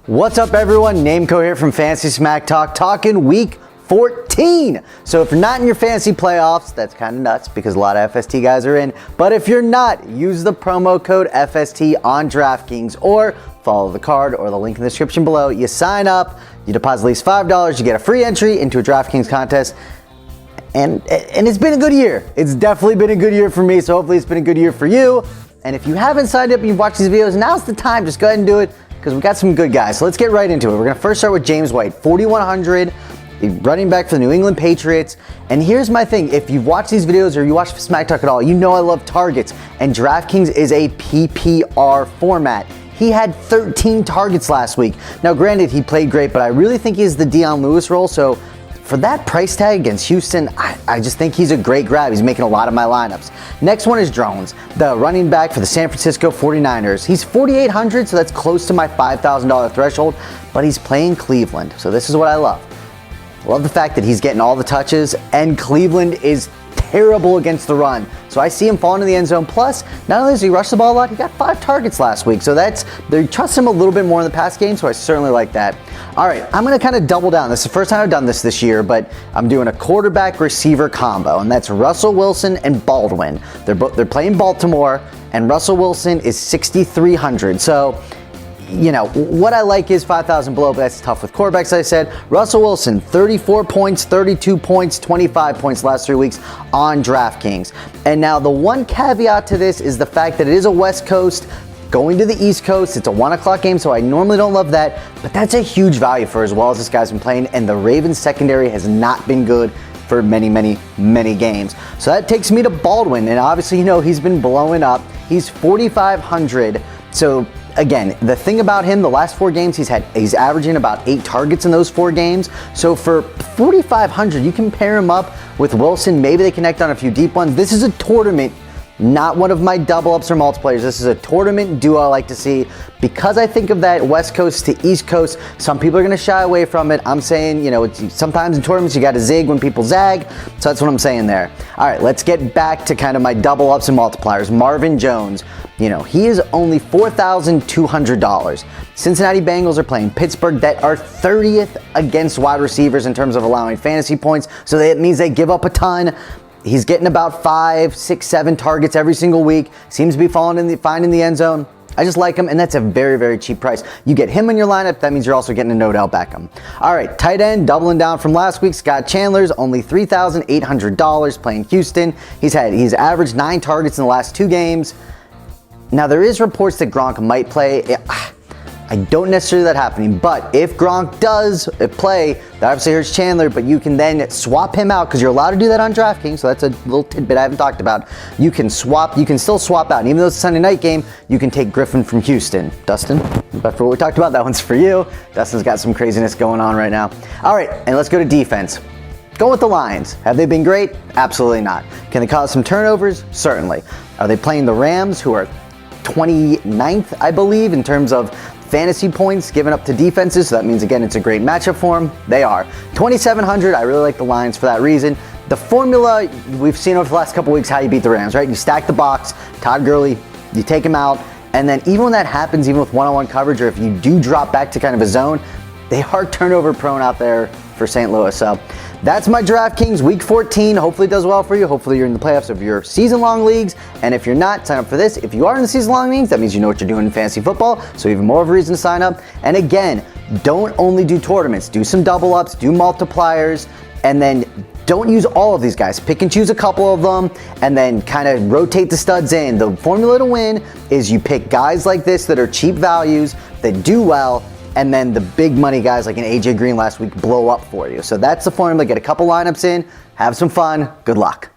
What's up, everyone? Nameco here from Fantasy Smack Talk, talking week 14. So if you're not in your fantasy playoffs, that's kind of nuts because a lot of FST guys are in. But if you're not, use the promo code FST on DraftKings or follow the card or the link in the description below. You sign up, you deposit at least $5, you get a free entry into a DraftKings contest. And it's been a good year. It's definitely been a good year for me, so hopefully it's been a good year for you. And if you haven't signed up and you've watched these videos, now's the time. Just go ahead and do it, because we've got some good guys. So let's get right into it. We're going to first start with James White, 4,100, running back for the New England Patriots. And here's my thing. If you've watched these videos or you watch Smack Talk at all, you know I love targets. And DraftKings is a PPR format. He had 13 targets last week. Now, granted, he played great, but I really think he's the Dion Lewis role. So for that price tag against Houston, I just think he's a great grab. He's making a lot of my lineups. Next one is Drones, the running back for the San Francisco 49ers. He's 4,800, so that's close to my $5,000 threshold, but he's playing Cleveland. So this is what I love. I love the fact that he's getting all the touches, and Cleveland is terrible against the run. So I see him falling in the end zone. Plus, not only does he rush the ball a lot, he got 5 targets last week. So they trust him a little bit more in the pass game, so I certainly like that. All right, I'm going to kind of double down. This is the first time I've done this year, but I'm doing a quarterback receiver combo, and that's Russell Wilson and Baldwin. They're playing Baltimore, and Russell Wilson is 6,300. So, you know, what I like is 5,000 below, but that's tough with quarterbacks, I said. Russell Wilson, 34 points, 32 points, 25 points last 3 weeks on DraftKings. And now the one caveat to this is the fact that it is a West Coast going to the East Coast. It's a 1 o'clock game, so I normally don't love that, but that's a huge value for as well as this guy's been playing, and the Ravens secondary has not been good for many games. So that takes me to Baldwin, and obviously, you know, he's been blowing up. He's 4,500, so again, the thing about him, the last 4 games, he's averaging about 8 targets in those 4 games. So for 4,500, you can pair him up with Wilson. Maybe they connect on a few deep ones. This is a tournament, not one of my double ups or multiplayers. This is a tournament duo I like to see because I think of that West Coast to East Coast. Some people are going to shy away from it. I'm saying, you know, sometimes in tournaments you got to zig when people zag. So that's what I'm saying there. All right, let's get back to kind of my double ups and multipliers. Marvin Jones, you know, he is only $4,200. Cincinnati Bengals are playing Pittsburgh, that are 30th against wide receivers in terms of allowing fantasy points. So that means they give up a ton. He's getting about 5, 6, 7 targets every single week. Seems to be finding the end zone. I just like him, and that's a very cheap price. You get him in your lineup, that means you're also getting a Odell Beckham. All right, tight end, doubling down from last week. Scott Chandler's only $3,800 playing Houston. He's averaged 9 targets in the last 2 games. Now, there is reports that Gronk might play. I don't necessarily see that happening, but if Gronk does play, that obviously hurts Chandler, but you can then swap him out because you're allowed to do that on DraftKings, so that's a little tidbit I haven't talked about. You can still swap out, and even though it's a Sunday night game, you can take Griffin from Houston. Dustin, after what we talked about, that one's for you. Dustin's got some craziness going on right now. All right, and let's go to defense. Go with the Lions. Have they been great? Absolutely not. Can they cause some turnovers? Certainly. Are they playing the Rams, who are 29th, I believe, in terms of fantasy points given up to defenses? So that means, again, it's a great matchup for them. They are 2,700. I really like the Lions for that reason. The formula we've seen over the last couple weeks, how you beat the Rams, right? You stack the box, Todd Gurley, you take him out, and then even when that happens, even with one-on-one coverage, or if you do drop back to kind of a zone, they are turnover prone out there for St. Louis. So that's my DraftKings week 14. Hopefully it does well for you. Hopefully you're in the playoffs of your season-long leagues. And if you're not, sign up for this. If you are in the season-long leagues, that means you know what you're doing in fantasy football. So even more of a reason to sign up. And again, don't only do tournaments. Do some double-ups, do multipliers, and then don't use all of these guys. Pick and choose a couple of them and then kind of rotate the studs in. The formula to win is you pick guys like this that are cheap values, that do well, and then the big money guys like an AJ Green last week blow up for you. So that's the formula. Get a couple lineups in, have some fun. Good luck.